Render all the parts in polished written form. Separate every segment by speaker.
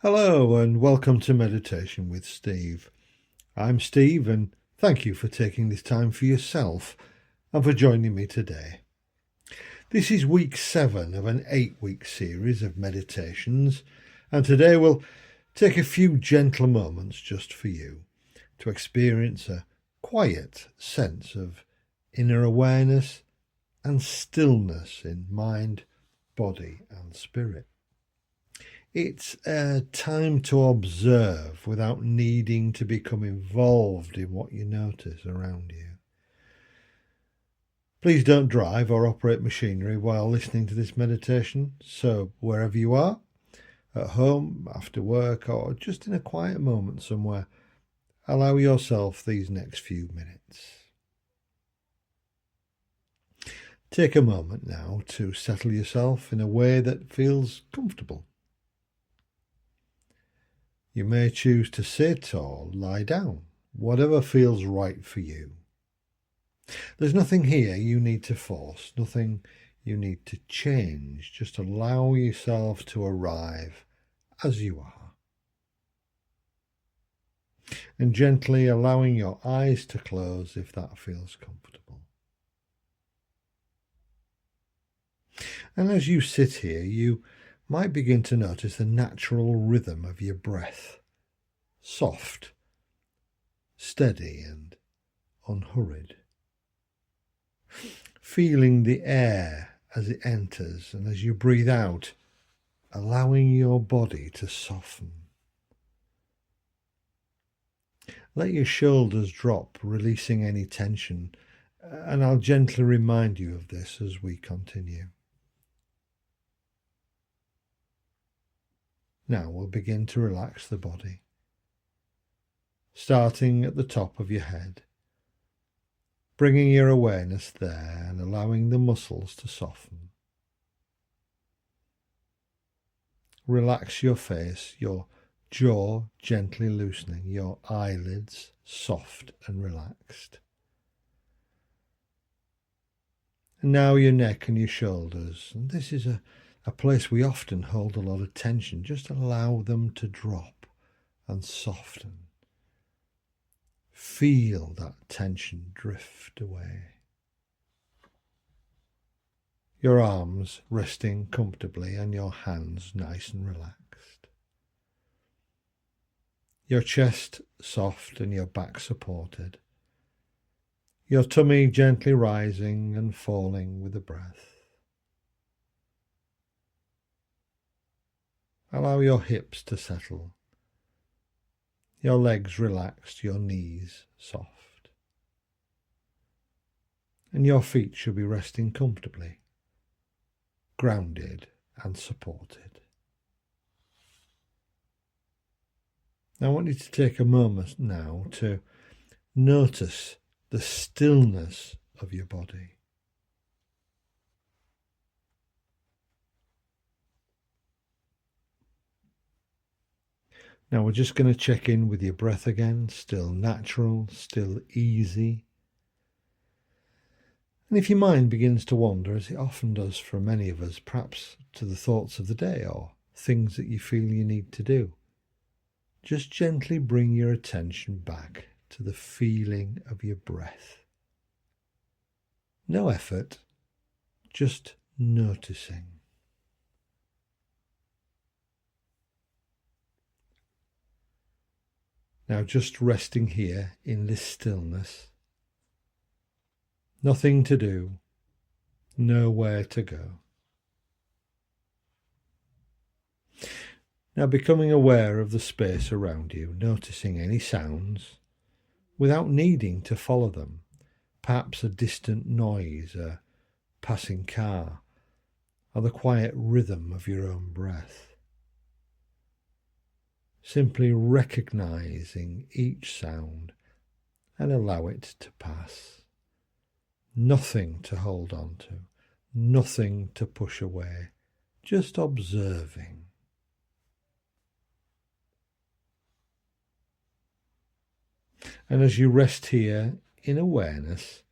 Speaker 1: Hello and welcome to Meditation with Steve. I'm Steve and thank you for taking this time for yourself and for joining me today. This is week 7 of an 8-week series of meditations, and today we'll take a few gentle moments just for you to experience a quiet sense of inner awareness and stillness in mind, body and spirit. It's a time to observe without needing to become involved in what you notice around you. Please don't drive or operate machinery while listening to this meditation, so wherever you are, at home, after work, or just in a quiet moment somewhere, allow yourself these next few minutes. Take a moment now to settle yourself in a way that feels comfortable. You may choose to sit or lie down, whatever feels right for you. There's nothing here you need to force, nothing you need to change. Just allow yourself to arrive as you are. And gently allowing your eyes to close if that feels comfortable. And as you sit here, you might begin to notice the natural rhythm of your breath, soft, steady and unhurried. Feeling the air as it enters and as you breathe out, allowing your body to soften. Let your shoulders drop, releasing any tension, and I'll gently remind you of this as we continue. Now we'll begin to relax the body, starting at the top of your head, bringing your awareness there and allowing the muscles to soften. Relax your face, your jaw gently loosening, your eyelids soft and relaxed. And now your neck and your shoulders, and this is a place we often hold a lot of tension. Just allow them to drop and soften. Feel that tension drift away. Your arms resting comfortably and your hands nice and relaxed. Your chest soft and your back supported. Your tummy gently rising and falling with the breath. Allow your hips to settle, your legs relaxed, your knees soft. And your feet should be resting comfortably, grounded and supported. I want you to take a moment now to notice the stillness of your body. Now we're just going to check in with your breath again, still natural, still easy. And if your mind begins to wander, as it often does for many of us, perhaps to the thoughts of the day or things that you feel you need to do, just gently bring your attention back to the feeling of your breath. No effort, just noticing. Now just resting here in this stillness. Nothing to do, nowhere to go. Now becoming aware of the space around you, noticing any sounds without needing to follow them. Perhaps a distant noise, a passing car, or the quiet rhythm of your own breath. Simply recognizing each sound and allow it to pass. Nothing to hold on to, nothing to push away, just observing. And as you rest here in awareness,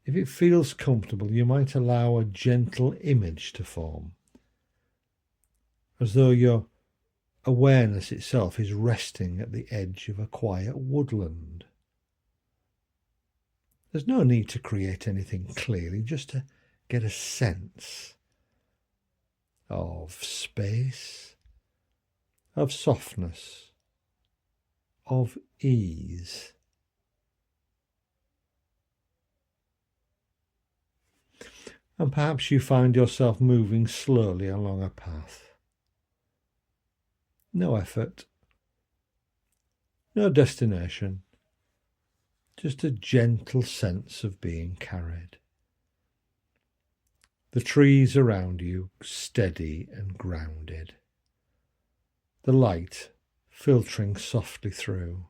Speaker 1: if it feels comfortable, you might allow a gentle image to form, as though you're awareness itself is resting at the edge of a quiet woodland. There's no need to create anything clearly, just to get a sense of space, of softness, of ease. And perhaps you find yourself moving slowly along a path. No effort, no destination, just a gentle sense of being carried. The trees around you steady and grounded. The light filtering softly through.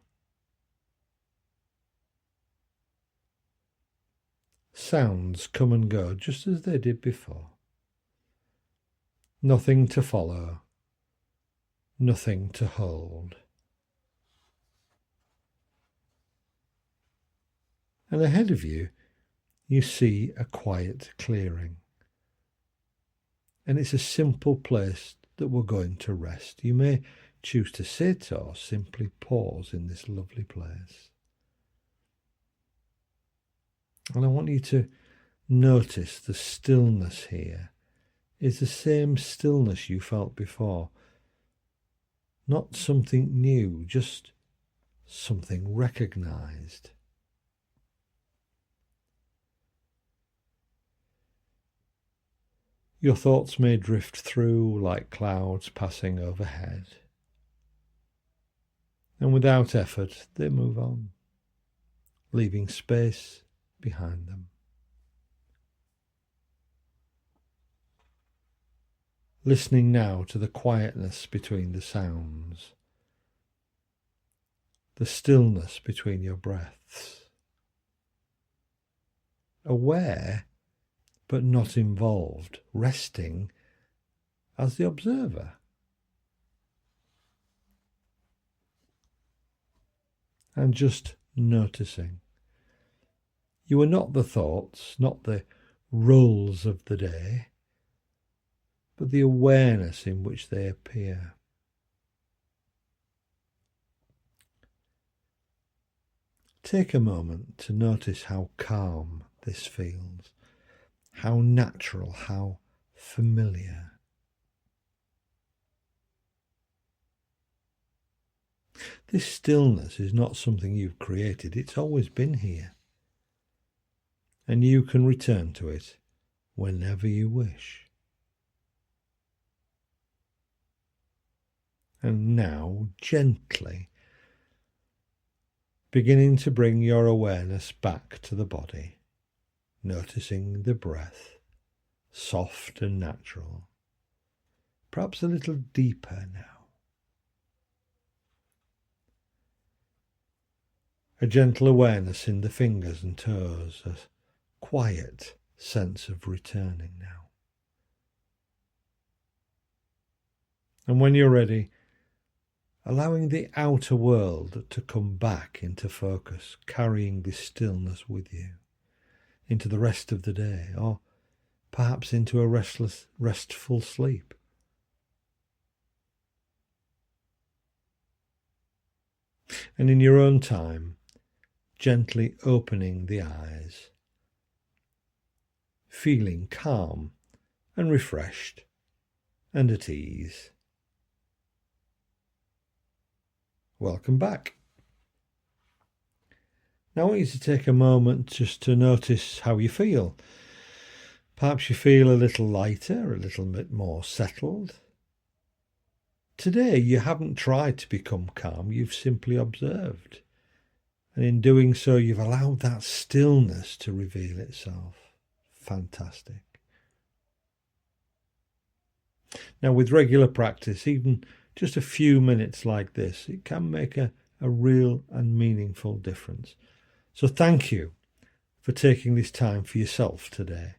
Speaker 1: Sounds come and go just as they did before. Nothing to follow, nothing to hold. And ahead of you, you see a quiet clearing. And it's a simple place that we're going to rest. You may choose to sit or simply pause in this lovely place. And I want you to notice the stillness here is the same stillness you felt before. Not something new, just something recognized. Your thoughts may drift through like clouds passing overhead. And without effort, they move on, leaving space behind them. Listening now to the quietness between the sounds, the stillness between your breaths. Aware, but not involved, resting as the observer. And just noticing. You are not the thoughts, not the roles of the day, but the awareness in which they appear. Take a moment to notice how calm this feels, how natural, how familiar. This stillness is not something you've created, it's always been here. And you can return to it whenever you wish. And now, gently, beginning to bring your awareness back to the body, noticing the breath, soft and natural, perhaps a little deeper now. A gentle awareness in the fingers and toes, a quiet sense of returning now. And when you're ready, allowing the outer world to come back into focus, carrying this stillness with you into the rest of the day, or perhaps into a restful sleep. And in your own time, gently opening the eyes, feeling calm and refreshed and at ease. Welcome back. Now I want you to take a moment just to notice how you feel. Perhaps you feel a little lighter, a little bit more settled. Today you haven't tried to become calm, you've simply observed. And in doing so, you've allowed that stillness to reveal itself. Fantastic. Now, with regular practice, even just a few minutes like this, it can make a real and meaningful difference. So thank you for taking this time for yourself today.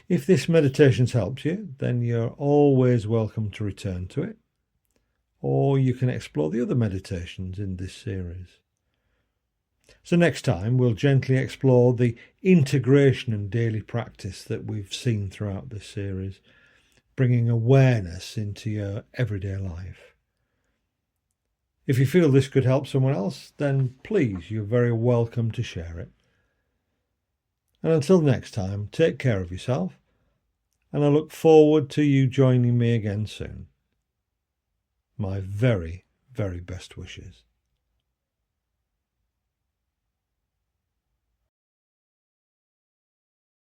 Speaker 1: If this meditation's helped you, then you're always welcome to return to it. Or you can explore the other meditations in this series. So next time we'll gently explore the integration and daily practice that we've seen throughout this series, bringing awareness into your everyday life. If you feel this could help someone else, then please, you're very welcome to share it. And until next time, take care of yourself, and I look forward to you joining me again soon. My very, very best wishes.